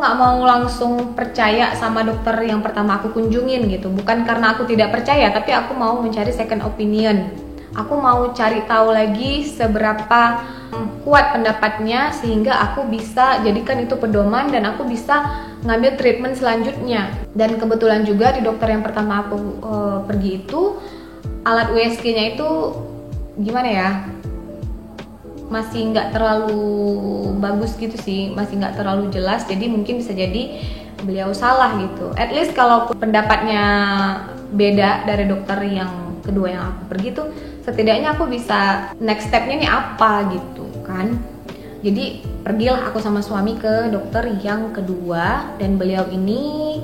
nggak mau langsung percaya sama dokter yang pertama aku kunjungin gitu. Bukan karena aku tidak percaya, tapi aku mau mencari second opinion. Aku mau cari tahu lagi seberapa kuat pendapatnya sehingga aku bisa jadikan itu pedoman dan aku bisa ngambil treatment selanjutnya. Dan kebetulan juga di dokter yang pertama aku pergi itu alat USG-nya itu gimana ya, masih nggak terlalu bagus gitu sih, masih nggak terlalu jelas, jadi mungkin bisa jadi beliau salah gitu. At least kalau pendapatnya beda dari dokter yang kedua yang aku pergi tuh, setidaknya aku bisa next stepnya nih apa gitu kan. Jadi pergilah aku sama suami ke dokter yang kedua, dan beliau ini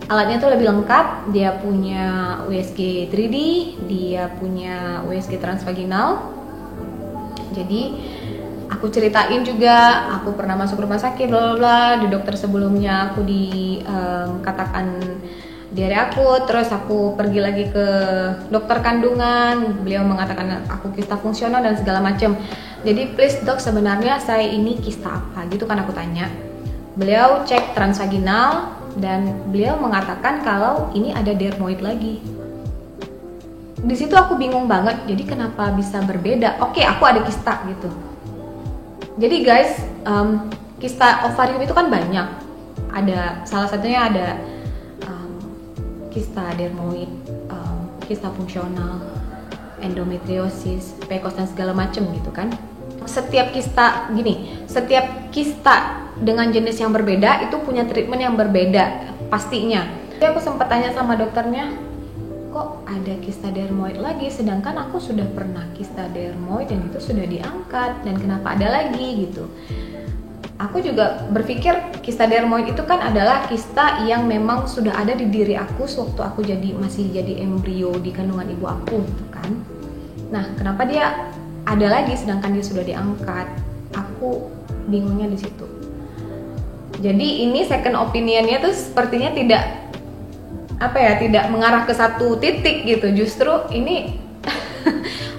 alatnya tuh lebih lengkap. Dia punya USG 3D, dia punya USG transvaginal. Jadi aku ceritain juga aku pernah masuk rumah sakit bla bla bla, di dokter sebelumnya aku dikatakan diare akut, terus aku pergi lagi ke dokter kandungan, beliau mengatakan aku kista fungsional dan segala macam. Jadi please dok, sebenarnya saya ini kista apa gitu kan aku tanya. Beliau cek transvaginal dan beliau mengatakan kalau ini ada dermoid lagi. Di situ aku bingung banget, jadi kenapa bisa berbeda? Oke, aku ada kista gitu. Jadi guys, kista ovarium itu kan banyak. Ada salah satunya ada kista dermoid, kista fungsional, endometriosis, PCOS dan segala macem gitu kan. Setiap kista dengan jenis yang berbeda itu punya treatment yang berbeda pastinya. Jadi aku sempat tanya sama dokternya, kok ada kista dermoid lagi, sedangkan aku sudah pernah kista dermoid dan itu sudah diangkat, dan kenapa ada lagi gitu. Aku juga berpikir kista dermoid itu kan adalah kista yang memang sudah ada di diri aku sewaktu aku masih jadi embrio di kandungan ibu aku gitu kan. Nah, kenapa dia ada lagi sedangkan dia sudah diangkat? Aku bingungnya di situ. Jadi ini second opinionnya tuh sepertinya tidak mengarah ke satu titik gitu. Justru ini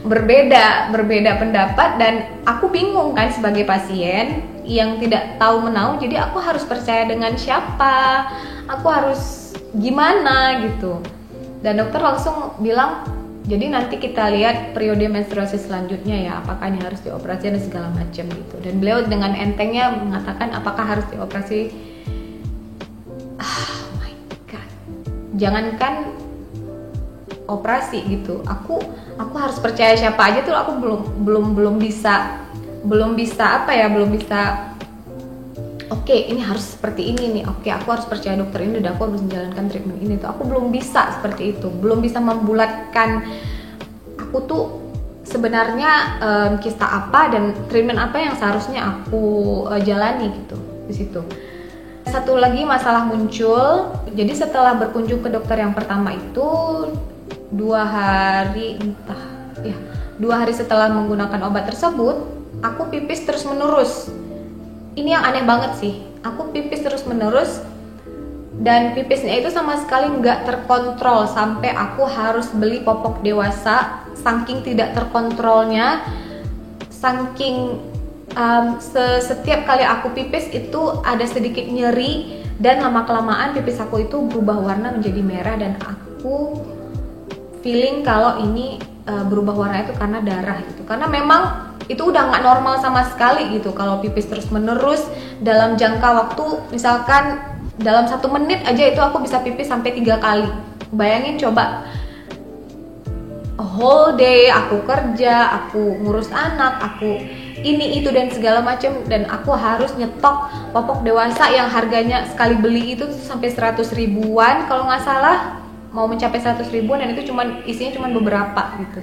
berbeda pendapat, dan aku bingung kan sebagai pasien yang tidak tahu menau. Jadi aku harus percaya dengan siapa, aku harus gimana gitu. Dan dokter langsung bilang, jadi nanti kita lihat periode menstruasi selanjutnya ya, apakah ini harus dioperasi dan segala macam gitu. Dan beliau dengan entengnya mengatakan apakah harus dioperasi. Jangankan operasi gitu, aku harus percaya siapa aja tuh aku belum bisa oke, ini harus seperti ini nih, oke aku harus percaya dokter ini dan aku harus menjalankan treatment ini tuh. Aku belum bisa seperti itu, belum bisa membulatkan aku tuh sebenarnya kista apa dan treatment apa yang seharusnya aku jalani gitu di situ. Satu lagi masalah muncul, jadi setelah berkunjung ke dokter yang pertama itu 2 hari setelah menggunakan obat tersebut, aku pipis terus menerus. Ini yang aneh banget sih, aku pipis terus menerus dan pipisnya itu sama sekali nggak terkontrol sampai aku harus beli popok dewasa. Saking tidak terkontrolnya, saking setiap kali aku pipis itu ada sedikit nyeri, dan lama-kelamaan pipis aku itu berubah warna menjadi merah, dan aku feeling kalau ini berubah warna itu karena darah gitu. Karena memang itu udah nggak normal sama sekali gitu kalau pipis terus menerus dalam jangka waktu, misalkan dalam 1 menit aja itu aku bisa pipis sampai 3 kali. Bayangin coba, a whole day aku kerja, aku ngurus anak, aku ini itu dan segala macam, dan aku harus nyetok popok dewasa yang harganya sekali beli itu sampai 100 ribuan kalau nggak salah, mau mencapai 100 ribuan, dan itu isinya beberapa gitu.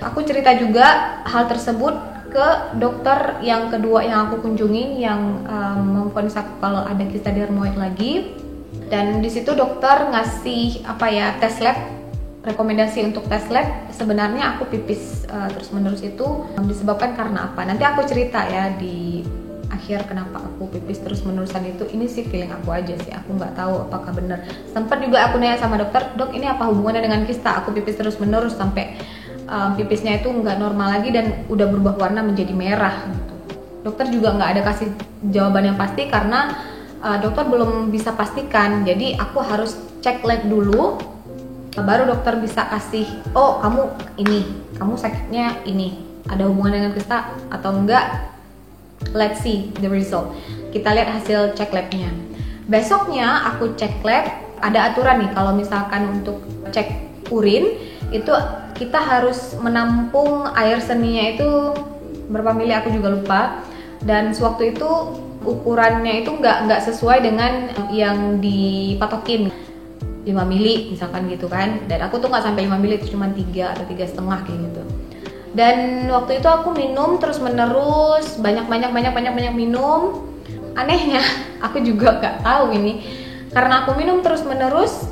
Aku cerita juga hal tersebut ke dokter yang kedua yang aku kunjungin, yang memvonis aku kalau ada kista dermoid lagi. Dan di situ dokter ngasih tes lab, rekomendasi untuk tes lab. Sebenarnya aku pipis terus menerus itu disebabkan karena apa? Nanti aku cerita ya di akhir kenapa aku pipis terus menerusan itu. Ini sih feeling aku aja sih, aku nggak tahu apakah benar. Sempat juga aku nanya sama dokter, dok ini apa hubungannya dengan kista? Aku pipis terus menerus sampai pipisnya itu nggak normal lagi dan udah berubah warna menjadi merah gitu. Dokter juga nggak ada kasih jawaban yang pasti karena dokter belum bisa pastikan, jadi aku harus cek lab dulu, baru dokter bisa kasih, oh kamu sakitnya ini, ada hubungan dengan kista atau enggak. Let's see the result. Kita lihat hasil cek labnya. Besoknya aku cek lab. Ada aturan nih, kalau misalkan untuk cek urin itu kita harus menampung air seninya itu berapa mili aku juga lupa. Dan sewaktu itu ukurannya itu nggak sesuai dengan yang dipatokin, 5 mili misalkan gitu kan. Dan aku tuh nggak sampai 5 mili, itu cuma 3 atau 3,5 kayak gitu. Dan waktu itu aku minum terus menerus, banyak minum. Anehnya aku juga nggak tahu ini, karena aku minum terus menerus,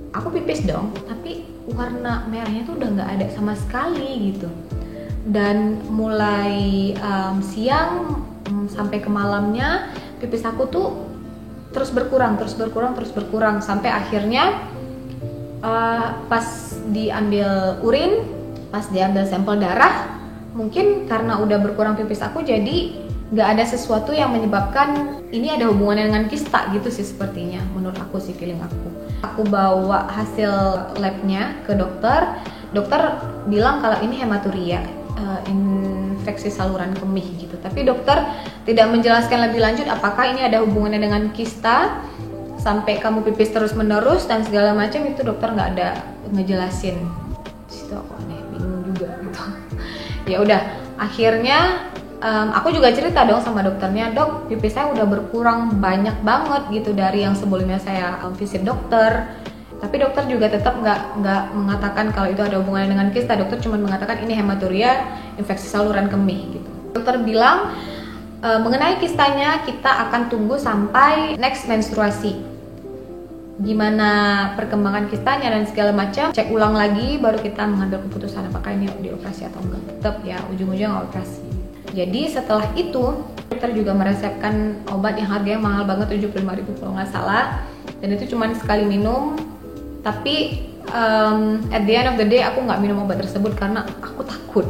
aku pipis dong, tapi warna merahnya tuh udah nggak ada sama sekali gitu. Dan mulai siang sampai ke malamnya pipis aku tuh terus berkurang sampai akhirnya pas diambil urin, pas diambil sampel darah, mungkin karena udah berkurang pipis aku, jadi nggak ada sesuatu yang menyebabkan ini ada hubungannya dengan kista gitu sih sepertinya, menurut aku sih, feeling aku. Aku bawa hasil labnya ke dokter bilang kalau ini hematuria, infeksi saluran kemih gitu. Tapi dokter tidak menjelaskan lebih lanjut apakah ini ada hubungannya dengan kista sampai kamu pipis terus menerus dan segala macam, itu dokter nggak ada ngejelasin. Situ aku aneh, bingung juga gitu. Ya udah, akhirnya aku juga cerita dong sama dokternya, dok, pipis saya udah berkurang banyak banget gitu dari yang sebelumnya saya visit dokter. Tapi dokter juga tetap nggak mengatakan kalau itu ada hubungannya dengan kista. Dokter cuma mengatakan ini hematuria, infeksi saluran kemih gitu. Dokter bilang mengenai kistanya kita akan tunggu sampai next menstruasi, gimana perkembangan kistanya dan segala macam, cek ulang lagi baru kita mengambil keputusan apakah ini dioperasi atau enggak. Tetap ya ujung-ujungnya operasi. Jadi setelah itu dokter juga meresepkan obat yang harganya mahal banget, 75.000 kalau nggak salah, dan itu cuma sekali minum. Tapi at the end of the day aku nggak minum obat tersebut karena aku takut,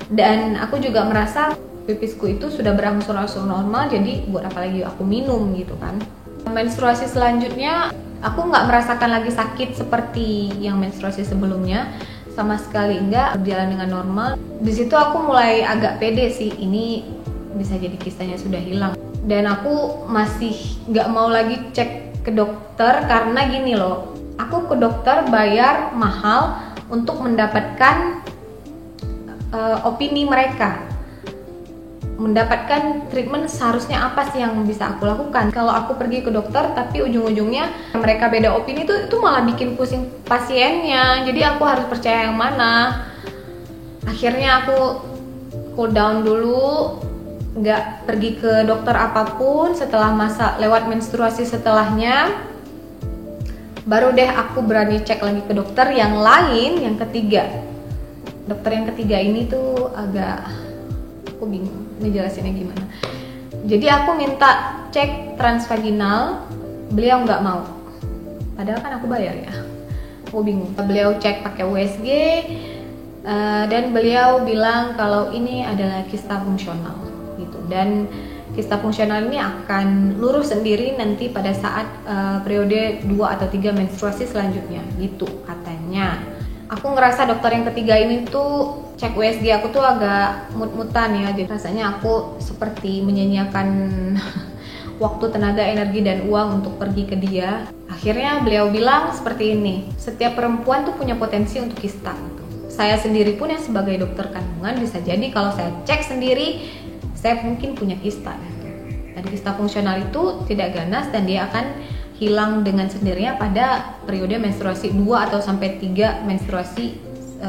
dan aku juga merasa pipisku itu sudah berangsur-angsur normal, jadi buat apa lagi aku minum gitu kan. Menstruasi selanjutnya aku nggak merasakan lagi sakit seperti yang menstruasi sebelumnya, sama sekali enggak, berjalan dengan normal. Di situ aku mulai agak pede sih, ini bisa jadi kistanya sudah hilang. Dan aku masih nggak mau lagi cek ke dokter karena gini loh, aku ke dokter bayar mahal untuk mendapatkan opini mereka, mendapatkan treatment seharusnya apa sih yang bisa aku lakukan. Kalau aku pergi ke dokter tapi ujung-ujungnya mereka beda opini, itu malah bikin pusing pasiennya. Jadi aku harus percaya yang mana. Akhirnya aku cool down dulu, nggak pergi ke dokter apapun. Setelah masa lewat menstruasi setelahnya, baru deh aku berani cek lagi ke dokter yang lain, yang ketiga. Dokter yang ketiga ini tuh agak, aku bingung ngejelasinnya gimana. Jadi aku minta cek transvaginal, beliau nggak mau. Padahal kan aku bayar ya. Aku bingung. Beliau cek pakai USG dan beliau bilang kalau ini adalah kista fungsional gitu. Dan kista fungsional ini akan lurus sendiri nanti pada saat periode 2 atau 3 menstruasi selanjutnya gitu katanya. Aku ngerasa dokter yang ketiga ini tuh cek USG aku tuh agak mut-mutan ya, jadi rasanya aku seperti menyanyiakan waktu, tenaga, energi, dan uang untuk pergi ke dia. Akhirnya beliau bilang seperti ini, setiap perempuan tuh punya potensi untuk kista gitu. Saya sendiri pun yang sebagai dokter kandungan bisa jadi kalau saya cek sendiri, saya mungkin punya kista gitu. Dan kista fungsional itu tidak ganas dan dia akan hilang dengan sendirinya pada periode menstruasi 2 atau sampai 3 menstruasi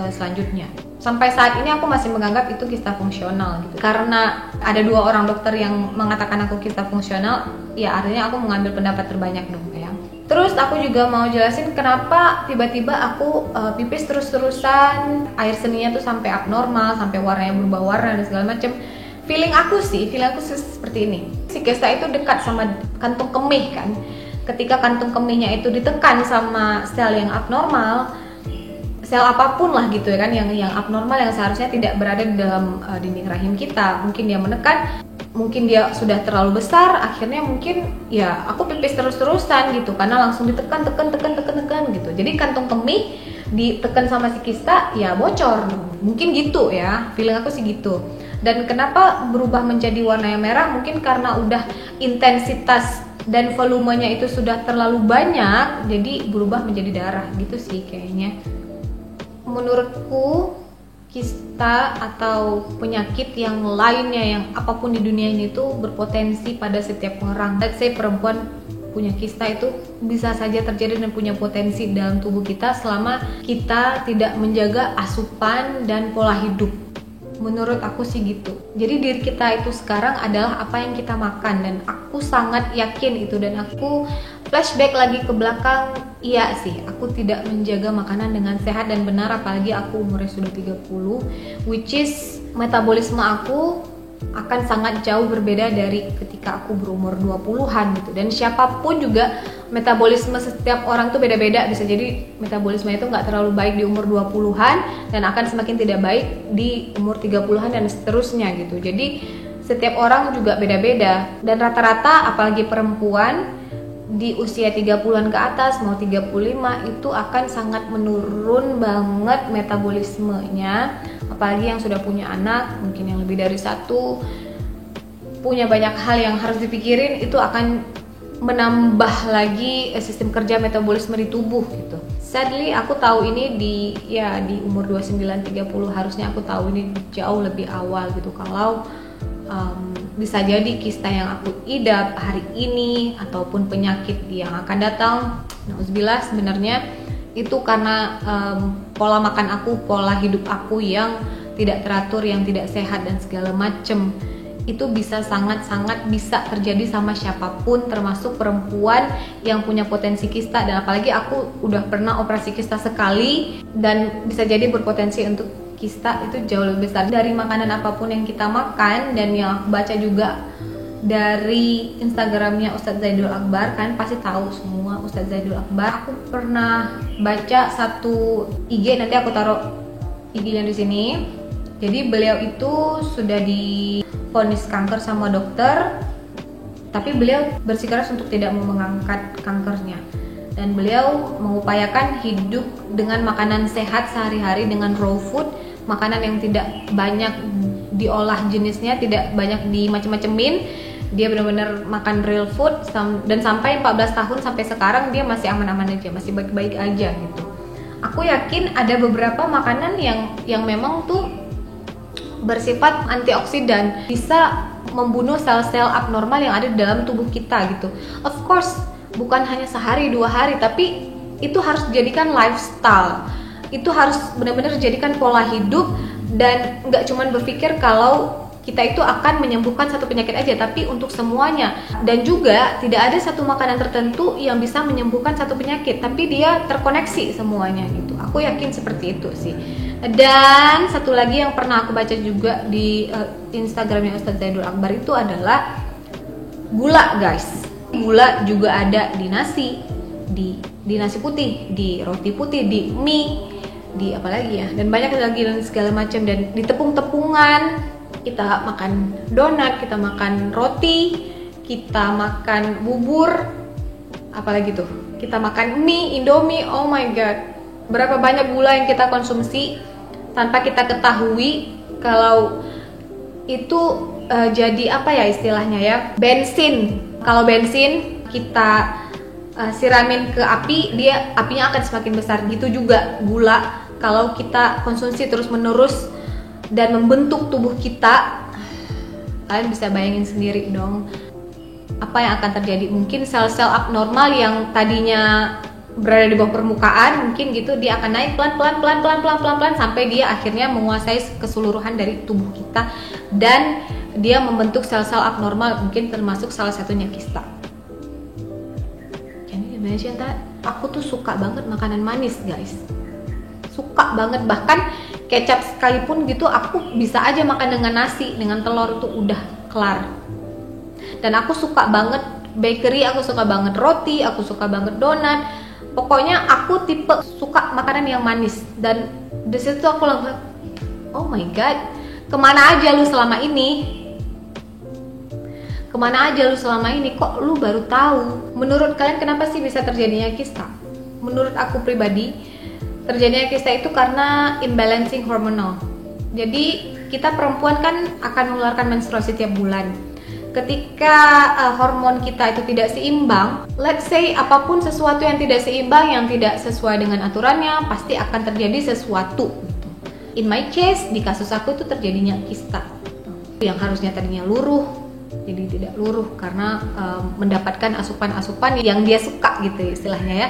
selanjutnya. Sampai saat ini aku masih menganggap itu kista fungsional gitu. Karena ada 2 orang dokter yang mengatakan aku kista fungsional, ya artinya aku mengambil pendapat terbanyak dong ya. Terus aku juga mau jelasin kenapa tiba-tiba aku pipis terus-terusan, air seninya tuh sampai abnormal, sampai warnanya berubah warna dan segala macam. Feeling aku sih seperti ini. Si kista itu dekat sama kantung kemih kan. Ketika kantung kemihnya itu ditekan sama sel yang abnormal, sel apapun lah gitu ya kan, yang abnormal yang seharusnya tidak berada di dalam dinding rahim kita, mungkin dia menekan, mungkin dia sudah terlalu besar, akhirnya mungkin ya aku pipis terus-terusan gitu karena langsung ditekan gitu. Jadi kantong kemih ditekan sama si kista ya bocor, mungkin gitu ya, feeling aku sih gitu. Dan kenapa berubah menjadi warna yang merah? Mungkin karena udah intensitas dan volumenya itu sudah terlalu banyak, jadi berubah menjadi darah gitu sih kayaknya. Menurutku kista atau penyakit yang lainnya yang apapun di dunia ini tuh berpotensi pada setiap orang. Let's say perempuan punya kista itu bisa saja terjadi dan punya potensi dalam tubuh kita selama kita tidak menjaga asupan dan pola hidup. Menurut aku sih gitu. Jadi diri kita itu sekarang adalah apa yang kita makan, dan aku sangat yakin itu. Dan aku flashback lagi ke belakang, iya sih, aku tidak menjaga makanan dengan sehat dan benar, apalagi aku umurnya sudah 30, which is metabolisme aku akan sangat jauh berbeda dari ketika aku berumur 20-an gitu. Dan siapapun juga metabolisme setiap orang tuh beda-beda. Bisa jadi metabolisme itu nggak terlalu baik di umur 20-an dan akan semakin tidak baik di umur 30-an dan seterusnya gitu. Jadi setiap orang juga beda-beda, dan rata-rata apalagi perempuan di usia 30-an ke atas mau 35 itu akan sangat menurun banget metabolismenya, apalagi yang sudah punya anak, mungkin yang lebih dari satu, punya banyak hal yang harus dipikirin, itu akan menambah lagi sistem kerja metabolisme di tubuh gitu. Sadly aku tahu ini di umur 29-30, harusnya aku tahu ini jauh lebih awal gitu. Kalau bisa jadi kista yang aku idap hari ini ataupun penyakit yang akan datang, nauzubillah, sebenarnya itu karena pola makan aku, pola hidup aku yang tidak teratur, yang tidak sehat dan segala macem. Itu bisa sangat-sangat bisa terjadi sama siapapun, termasuk perempuan yang punya potensi kista. Dan apalagi aku udah pernah operasi kista sekali, dan bisa jadi berpotensi untuk kista itu jauh lebih besar dari makanan apapun yang kita makan. Dan yang aku baca juga dari Instagramnya Ustadz Zaidul Akbar, kan pasti tahu semua Ustadz Zaidul Akbar. Aku pernah baca satu IG, nanti aku taruh IG-nya di sini. Jadi beliau itu sudah divonis kanker sama dokter, tapi beliau bersikeras untuk tidak mau mengangkat kankernya. Dan beliau mengupayakan hidup dengan makanan sehat sehari-hari, dengan raw food, makanan yang tidak banyak diolah jenisnya, tidak banyak dimacem-macemin. Dia benar-benar makan real food, dan sampai 14 tahun sampai sekarang dia masih aman-aman aja, masih baik-baik aja gitu. Aku yakin ada beberapa makanan yang memang tuh bersifat antioksidan, bisa membunuh sel-sel abnormal yang ada di dalam tubuh kita gitu. Of course, bukan hanya sehari 2 hari, tapi itu harus dijadikan lifestyle. Itu harus benar-benar dijadikan pola hidup, dan nggak cuma berpikir kalau kita itu akan menyembuhkan satu penyakit aja, tapi untuk semuanya. Dan juga tidak ada satu makanan tertentu yang bisa menyembuhkan satu penyakit, tapi dia terkoneksi semuanya gitu. Aku yakin seperti itu sih. Dan satu lagi yang pernah aku baca juga di Instagramnya Ustadz Zaidul Akbar itu adalah gula, guys. Gula juga ada di nasi, di nasi putih, di roti putih, di mie, di apa lagi ya, dan banyak lagi dan segala macam. Dan di tepung-tepungan, kita makan donat, kita makan roti, kita makan bubur, apalagi tuh, kita makan mie, indomie. Oh my god, berapa banyak gula yang kita konsumsi tanpa kita ketahui kalau itu jadi apa ya istilahnya ya, bensin. Kalau bensin kita siramin ke api, dia apinya akan semakin besar. Gitu juga gula, kalau kita konsumsi terus-menerus dan membentuk tubuh kita, kalian bisa bayangin sendiri dong apa yang akan terjadi. Mungkin sel-sel abnormal yang tadinya berada di bawah permukaan, mungkin gitu, dia akan naik pelan-pelan sampai dia akhirnya menguasai keseluruhan dari tubuh kita, dan dia membentuk sel-sel abnormal, mungkin termasuk salah satunya kista. Can you imagine that? Aku tuh suka banget makanan manis, guys. Suka banget, bahkan kecap sekalipun gitu aku bisa aja makan dengan nasi, dengan telur, itu udah kelar. Dan aku suka banget bakery, aku suka banget roti, aku suka banget donat. Pokoknya aku tipe suka makanan yang manis. Dan disitu aku langsung, oh my god, kemana aja lu selama ini? Kemana aja lu selama ini, kok lu baru tahu? Menurut kalian kenapa sih bisa terjadinya kista? Menurut aku pribadi, terjadinya kista itu karena imbalancing hormonal. Jadi kita perempuan kan akan mengeluarkan menstruasi tiap bulan. Ketika hormon kita itu tidak seimbang, let's say apapun sesuatu yang tidak seimbang, yang tidak sesuai dengan aturannya, pasti akan terjadi sesuatu. In my case, di kasus aku itu terjadinya kista. Yang harusnya tadinya luruh, jadi tidak luruh karena mendapatkan asupan-asupan yang dia suka gitu istilahnya ya.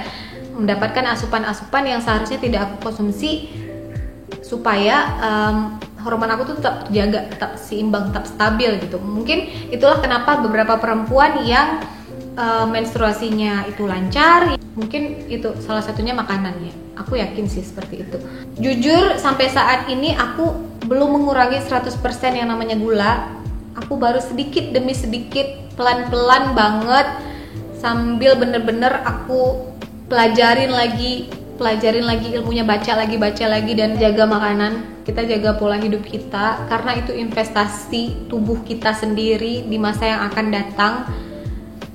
Mendapatkan asupan-asupan yang seharusnya tidak aku konsumsi supaya hormon aku tuh tetap terjaga, tetap seimbang, tetap stabil gitu. Mungkin itulah kenapa beberapa perempuan yang menstruasinya itu lancar, mungkin itu salah satunya makanannya. Aku yakin sih seperti itu. Jujur sampai saat ini aku belum mengurangi 100% yang namanya gula. Aku baru sedikit demi sedikit, pelan-pelan banget, sambil bener-bener aku pelajarin lagi ilmunya, baca lagi dan jaga makanan. Kita jaga pola hidup kita karena itu investasi tubuh kita sendiri di masa yang akan datang.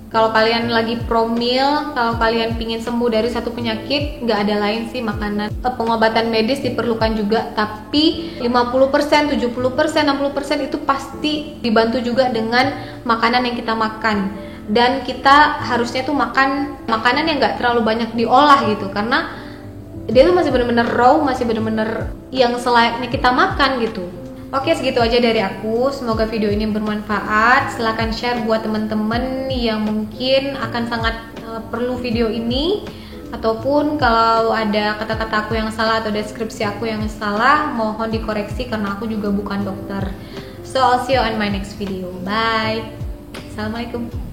Kalau kalian lagi promil, kalau kalian pingin sembuh dari satu penyakit, nggak ada lain sih makanan. Pengobatan medis diperlukan juga, tapi 50%, 70%, 60% itu pasti dibantu juga dengan makanan yang kita makan. Dan kita harusnya tuh makan makanan yang nggak terlalu banyak diolah gitu, karena dia tuh masih bener-bener raw, masih bener-bener yang selayaknya kita makan gitu. Oke, segitu aja dari aku. Semoga video ini bermanfaat. Silahkan share buat temen-temen yang mungkin akan sangat perlu video ini. Ataupun kalau ada kata-kata aku yang salah atau deskripsi aku yang salah, mohon dikoreksi karena aku juga bukan dokter. So I'll see you on my next video. Bye. Assalamualaikum.